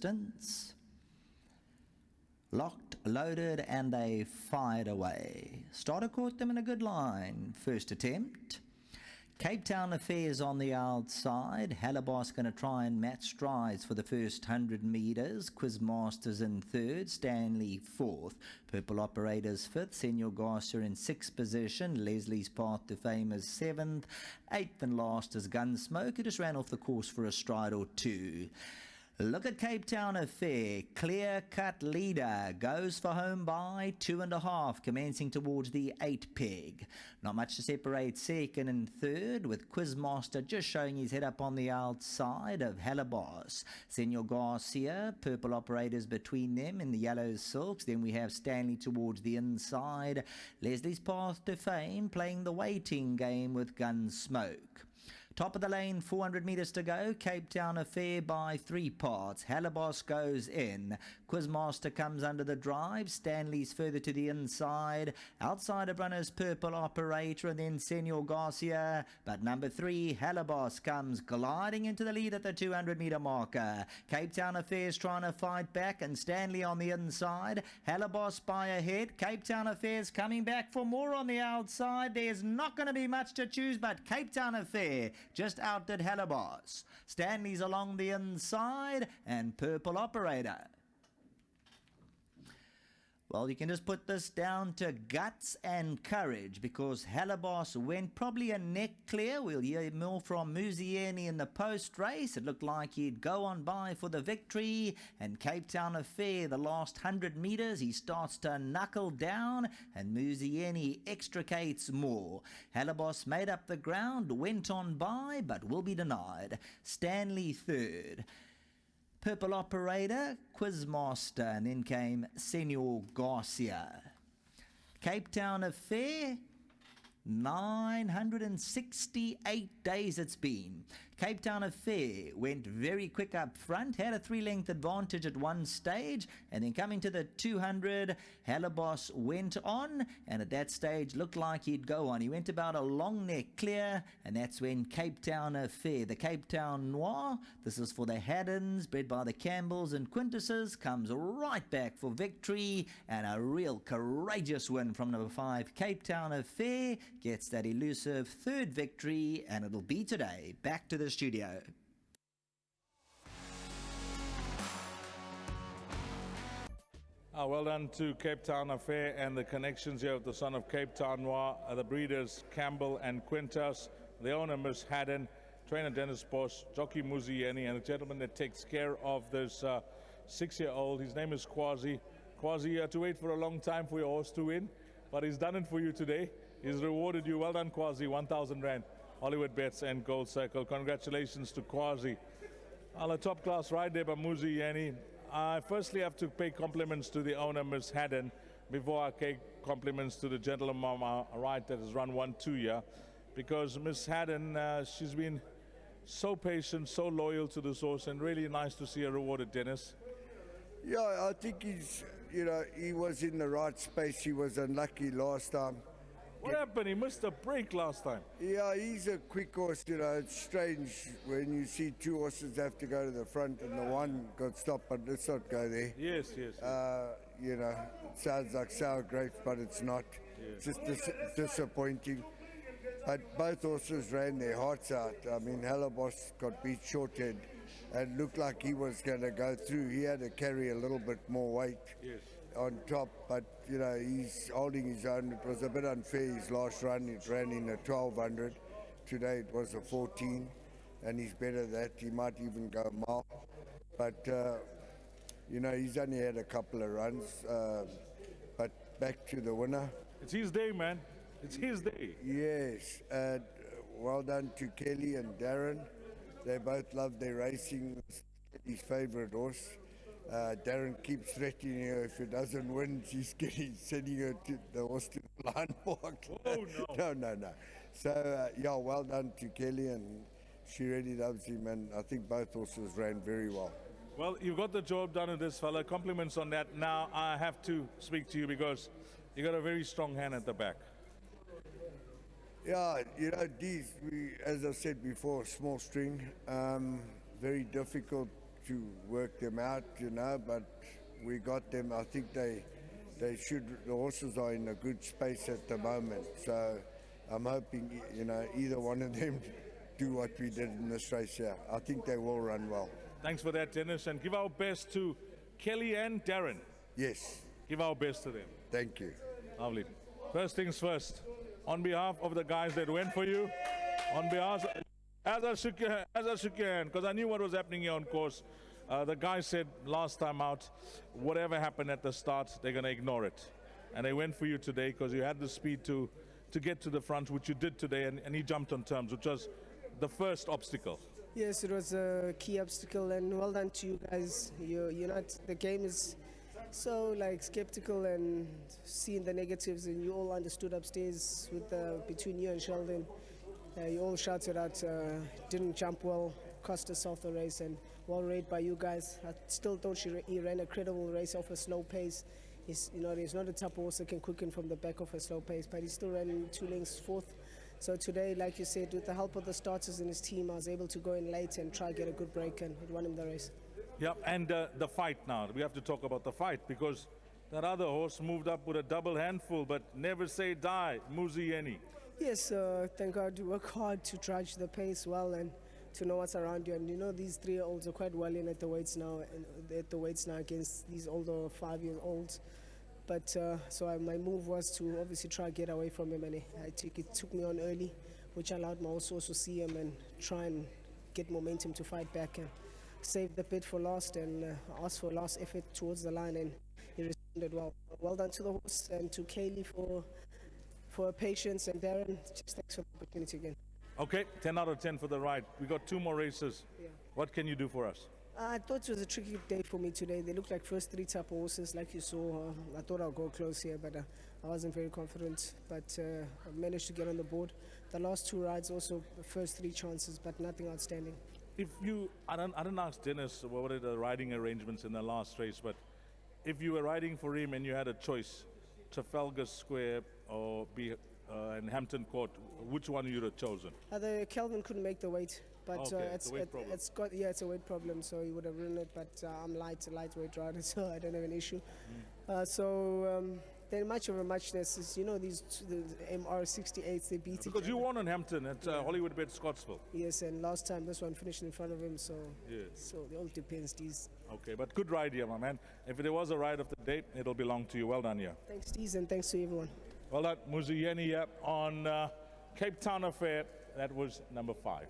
distance. Locked, loaded, and they fired away. Starter caught them in a good line. First attempt. CAPETOWN Affairs on the outside. Halibos going to try and match strides for the first 100 metres. Quizmasters in third. Stanley fourth. Purple Operators fifth. Senor Garcia in sixth position. Leslie's Path to Fame is seventh. Eighth and last is Gunsmoke. It just ran off the course for a stride or two. Look at CAPETOWN Affair, clear-cut leader, goes for home by 2.5, commencing towards the 8 peg. Not much to separate second and third, with Quizmaster just showing his head up on the outside of Halibos. Senor Garcia, Purple Operators between them in the yellow silks. Then we have Stanley towards the inside. Leslie's Path to Fame playing the waiting game with Gunsmoke. Top of the lane, 400 metres to go. CAPETOWN Affair by 3 parts. Halibos goes in. Quizmaster comes under the drive. Stanley's further to the inside. Outside of runners, Purple Operator and then Senor Garcia. But number 3, Halibos, comes gliding into the lead at the 200 metre marker. CAPETOWN Affairs trying to fight back and Stanley on the inside. Halibos by ahead. CAPETOWN Affairs coming back for more on the outside. There's not going to be much to choose, but CAPETOWN Affair just outdid Halibos. Stanley's along the inside and Purple Operator. Well, you can just put this down to guts and courage because Halibos went probably a neck clear. We'll hear more from Muzieni in the post-race. It looked like he'd go on by for the victory. And CAPETOWN Affair, the last 100 metres, he starts to knuckle down and Muzieni extricates more. Halibos made up the ground, went on by, but will be denied. Stanley third. Purple Operator, Quizmaster, and then came Senor Garcia. CAPETOWN Affair, 968 days it's been. CAPETOWN Affair went very quick up front, had a 3-length advantage at one stage, and then coming to the 200, Halibos went on, and at that stage looked like he'd go on. He went about a long neck clear, and that's when CAPETOWN Affair, the CAPETOWN Noir, this is for the Haddons, bred by the Campbells and Quintuses, comes right back for victory, and a real courageous win from number 5, CAPETOWN Affair, gets that elusive third victory, and it'll be today. Back to the studio. Well done to CAPETOWN Affair and the connections here of the son of CAPETOWN Noir, the breeders Campbell and Quintus, the owner Miss Haddon, trainer Dennis Bosch, jockey Muzieni, and the gentleman that takes care of this 6-year-old. His name is Kwazi. Kwazi, you had to wait for a long time for your horse to win, but he's done it for you today. He's rewarded you. Well done, Kwazi. 1,000 Rand. Hollywoodbets and Gold Circle. Congratulations to Kwazi. A top class ride there by Muzieni. I firstly have to pay compliments to the owner, Miss Haddon, before I pay compliments to the gentleman on my right that has run 1-2 here. Because Miss Haddon, she's been so patient, so loyal to this horse, and really nice to see her rewarded, Dennis. Yeah, I think he's, he was in the right space. He was unlucky last time. What happened? He missed a break last time. Yeah, he's a quick horse. It's strange when you see 2 horses have to go to the front and the one got stopped, but let's not go there. Yes. It sounds like sour grapes, but it's not. Yes. It's just disappointing. But both horses ran their hearts out. I mean, Halibos got beat shorthead and looked like he was going to go through. He had to carry a little bit more weight. Yes. On top, but he's holding his own. It was a bit unfair his last run. It ran in a 1200. Today it was a 14, and he's better that. He might even go a mile, but he's only had a couple of runs. But back to the winner. It's his day, man. It's his day. Yes, well done to Kelly and Darren. They both love their racing. His favourite horse. Darren keeps threatening her if it doesn't win, she's sending her to the horse to the blind park. Oh, no. No. So, well done to Kelly, and she really loves him, and I think both horses ran very well. Well, you got the job done with this fella. Compliments on that. Now, I have to speak to you because you got a very strong hand at the back. Yeah, these, as I said before, small string, very difficult to work them out, but we got them. I think the horses are in a good space at the moment. So I'm hoping, either one of them do what we did in this race here. I think they will run well. Thanks for that, Dennis, and give our best to Kelly and Darren. Yes. Give our best to them. Thank you. Lovely. First things first, on behalf of the guys that went for you, on behalf, as I shook your hand, because I knew what was happening here on course, the guys said last time out, whatever happened at the start, they're going to ignore it. And they went for you today because you had the speed to get to the front, which you did today, and he jumped on terms, which was the first obstacle. Yes, it was a key obstacle, and well done to you guys. You're not, the game is so skeptical and seeing the negatives, and you all understood upstairs with between you and Sheldon. You all shouted out, didn't jump well, cost us off the race, and well raced by you guys. I still thought he ran a credible race off a slow pace. He's not a type of horse that can quicken from the back of a slow pace, but he still ran 2 lengths fourth. So today, like you said, with the help of the starters in his team, I was able to go in late and try to get a good break, and it won him the race. Yep, and the fight now. We have to talk about the fight, because that other horse moved up with a double handful, but never say die, Muzieni. Yes, thank God you work hard to judge the pace well and to know what's around you. And these 3-year-olds are quite well in at the weights now, against these older 5-year-olds. But so my move was to obviously try to get away from him, and it took me on early, which allowed my horse also see him and try and get momentum to fight back and save the bit for last, and ask for last effort towards the line, and he responded well. Well done to the horse and to Kaylee for her patience, and Darren, just thanks for the opportunity again. Okay, 10 out of 10 for the ride. We got 2 more races. Yeah. What can you do for us? I thought it was a tricky day for me today. They looked like first 3 type of horses, like you saw. I thought I'll go close here, but I wasn't very confident. But I managed to get on the board. The last 2 rides also the first 3 chances, but nothing outstanding. If you, I don't ask Dennis what are the riding arrangements in the last race, but if you were riding for him and you had a choice, Trafalgar Square or in Hampton Court, which one you would have chosen? Kelvin couldn't make the weight. But Okay, it's a weight problem. it's a weight problem, so he would have ridden it. But I'm lightweight rider, so I don't have an issue. They're much of a muchness. Is, the MR68s, they beat Because each you other. won on Hampton at Hollywoodbets Scottsville. Yes, and last time this one finished in front of him, so Yes. so it all depends. These. Okay, but good ride here, my man. If there was a ride of the day, it'll belong to you. Well done here. Thanks, Steez, and thanks to everyone. Well done, Muzieni here on Cape Town Affair. That was number 5.